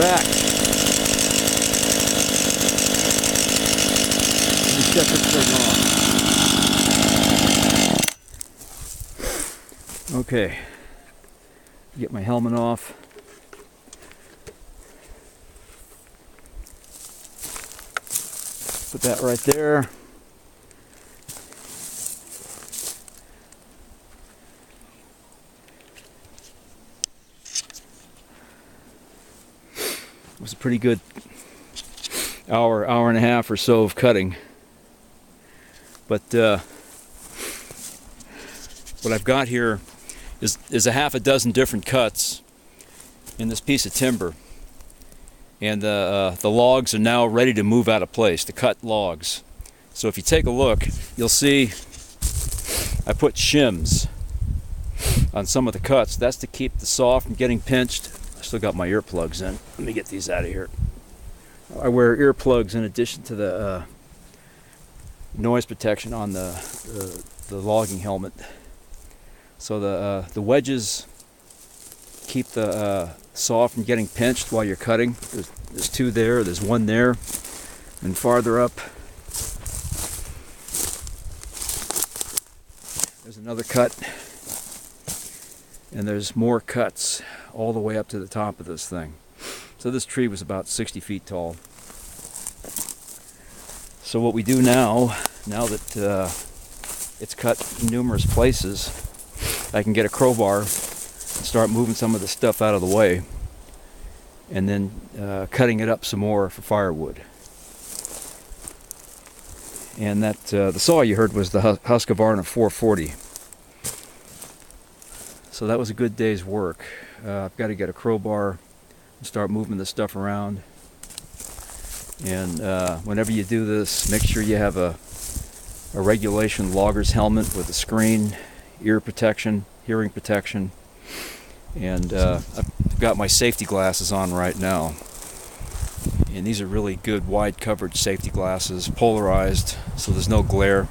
back. Let me shut this thing off. Okay. Get my helmet off. Put that right there. It was a pretty good hour and a half or so of cutting. But what I've got here is a half a dozen different cuts in this piece of timber. And the logs are now ready to move out of place, the cut logs. So if you take a look, you'll see I put shims on some of the cuts. That's to keep the saw from getting pinched. I still got my earplugs in. Let me get these out of here. I wear earplugs in addition to the noise protection on the logging helmet. So the wedges keep the saw from getting pinched while you're cutting. There's two there, there's one there, and farther up there's another cut, and there's more cuts all the way up to the top of this thing. So this tree was about 60 feet tall. So what we do now that it's cut in numerous places, I can get a crowbar and start moving some of the stuff out of the way, and then cutting it up some more for firewood. And that the saw you heard was the Husqvarna 440. So that was a good day's work. I've got to get a crowbar and start moving this stuff around. And whenever you do this, make sure you have a regulation logger's helmet with a screen, ear protection, hearing protection. And I've got my safety glasses on right now. And these are really good wide coverage safety glasses, polarized, so there's no glare.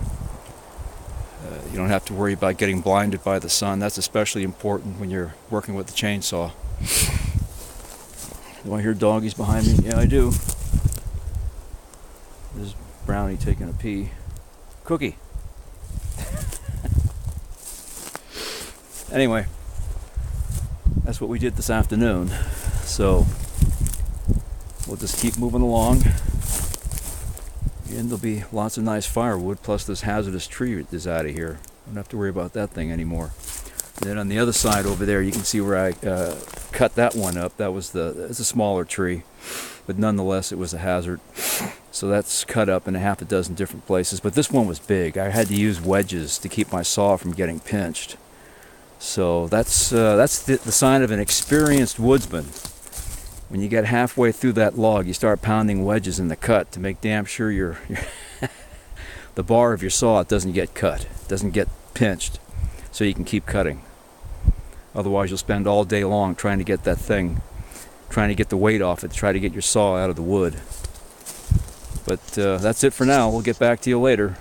You don't have to worry about getting blinded by the sun. That's especially important when you're working with the chainsaw. Do I hear doggies behind me? Yeah, I do. There's Brownie taking a pee. Cookie. Anyway, that's what we did this afternoon. So we'll just keep moving along, and there'll be lots of nice firewood, plus this hazardous tree is out of here. Don't have to worry about that thing anymore. And then on the other side over there, you can see where I cut that one up. It's a smaller tree, but nonetheless it was a hazard. So that's cut up in a half a dozen different places. But this one was big. I had to use wedges to keep my saw from getting pinched. So that's the sign of an experienced woodsman. When you get halfway through that log, you start pounding wedges in the cut to make damn sure the bar of your saw doesn't get cut, doesn't get pinched, so you can keep cutting. Otherwise, you'll spend all day long trying to get the weight off it, try to get your saw out of the wood. But that's it for now. We'll get back to you later.